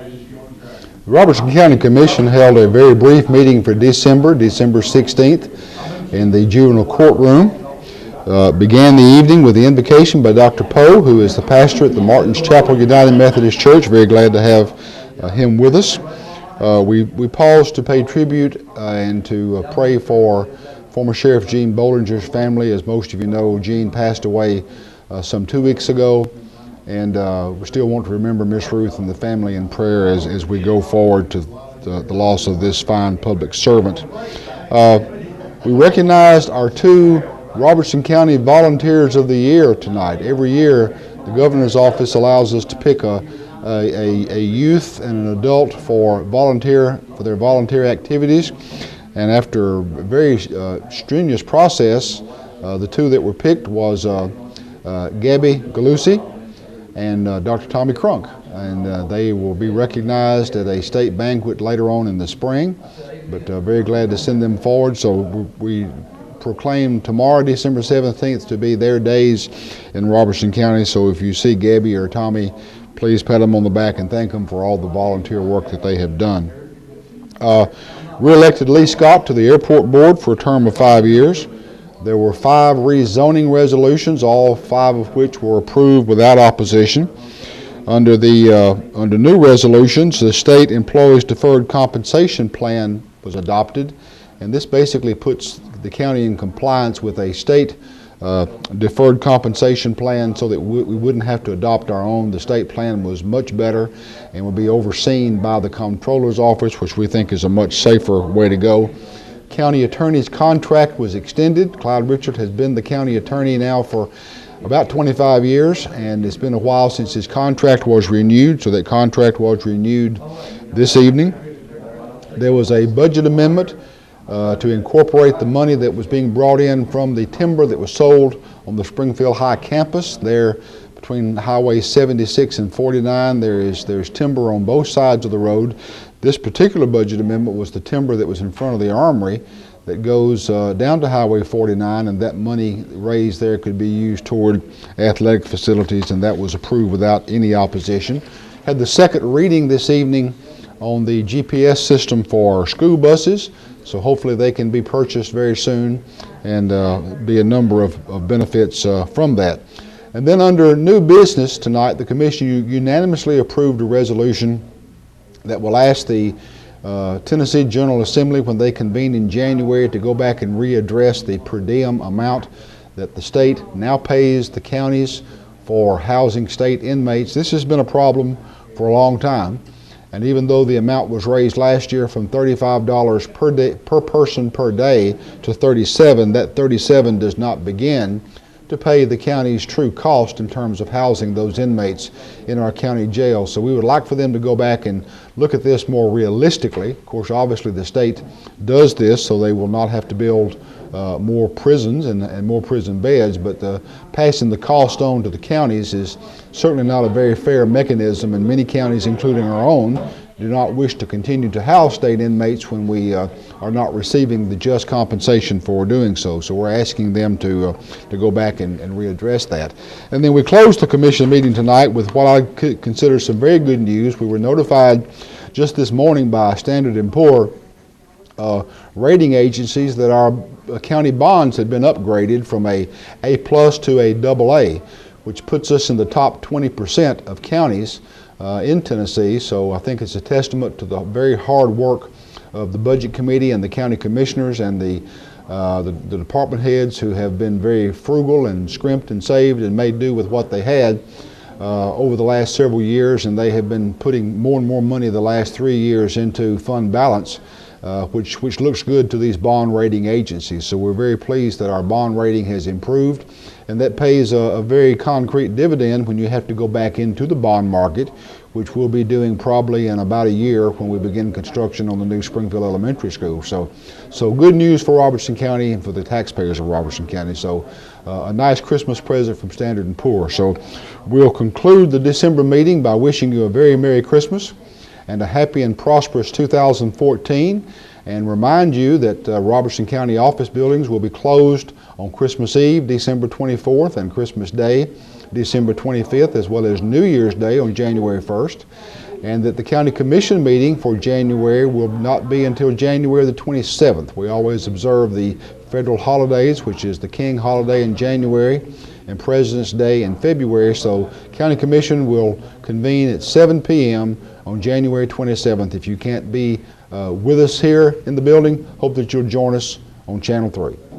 The Robertson County Commission held a very brief meeting for December 16th in the juvenile courtroom. Began the evening with the invocation by Dr. Poe, who is the pastor at the Martin's Chapel United Methodist Church. Very glad to have him with us. We paused to pay tribute and to pray for former Sheriff Gene Bollinger's family. As most of you know, Gene passed away some 2 weeks ago, and we still want to remember Miss Ruth and the family in prayer as we go forward to the loss of this fine public servant. We recognized our 2 Robertson County Volunteers of the Year tonight. Every year, the governor's office allows us to pick a youth and an adult for their volunteer activities. And after a very strenuous process, the 2 that were picked was Gabby Galusi and Dr. Tommy Crunk. And they will be recognized at a state banquet later on in the spring. But very glad to send them forward. So we proclaim tomorrow, December 17th, to be their days in Robertson County. So if you see Gabby or Tommy, please pat them on the back and thank them for all the volunteer work that they have done. Re-elected Lee Scott to the Airport Board for a term of 5 years. There were 5 rezoning resolutions, all 5 of which were approved without opposition. Under new resolutions, the State Employees Deferred Compensation Plan was adopted, and this basically puts the county in compliance with a state deferred compensation plan so that we wouldn't have to adopt our own. The state plan was much better and will be overseen by the Comptroller's Office, which we think is a much safer way to go. County Attorney's contract was extended. Clyde Richard has been the county attorney now for about 25 years, and it's been a while since his contract was renewed, so that contract was renewed this evening. There was a budget amendment to incorporate the money that was being brought in from the timber that was sold on the Springfield High campus. There, between Highway 76 and 49, there's timber on both sides of the road. This particular budget amendment was the timber that was in front of the armory that goes down to Highway 49, and that money raised there could be used toward athletic facilities, and that was approved without any opposition. Had the second reading this evening on the GPS system for school buses. So hopefully they can be purchased very soon and be a number of benefits from that. And then under new business tonight, the Commission unanimously approved a resolution that will ask the Tennessee General Assembly, when they convene in January, to go back and readdress the per diem amount that the state now pays the counties for housing state inmates. This has been a problem for a long time. And even though the amount was raised last year from $35 per person per day to $37, that $37 does not begin to pay the county's true cost in terms of housing those inmates in our county jail. So we would like for them to go back and look at this more realistically. Of course, obviously the state does this so they will not have to build more prisons and more prison beds, but passing the cost on to the counties is certainly not a very fair mechanism, and many counties, including our own, do not wish to continue to house state inmates when we are not receiving the just compensation for doing so. So we're asking them to go back and readdress that. And then we closed the commission meeting tonight with what I could consider some very good news. We were notified just this morning by Standard & Poor rating agencies that our county bonds had been upgraded from a A+ to a AA, which puts us in the top 20% of counties in Tennessee. So I think it's a testament to the very hard work of the Budget Committee and the county commissioners and the department heads who have been very frugal and scrimped and saved and made do with what they had over the last several years, and they have been putting more and more money the last 3 years into fund balance, which looks good to these bond rating agencies. So we're very pleased that our bond rating has improved, and that pays a very concrete dividend when you have to go back into the bond market, which we'll be doing probably in about a year when we begin construction on the new Springfield Elementary School. So good news for Robertson County and for the taxpayers of Robertson County. So a nice Christmas present from Standard & Poor. So we'll conclude the December meeting by wishing you a very Merry Christmas and a happy and prosperous 2014, and remind you that Robertson County office buildings will be closed on Christmas Eve, December 24th, and Christmas Day, December 25th, as well as New Year's Day on January 1st, and that the County Commission meeting for January will not be until January the 27th. We always observe the federal holidays, which is the King holiday in January and President's Day in February, so County Commission will convene at 7 p.m. on January 27th. If you can't be with us here in the building, hope that you'll join us on Channel 3.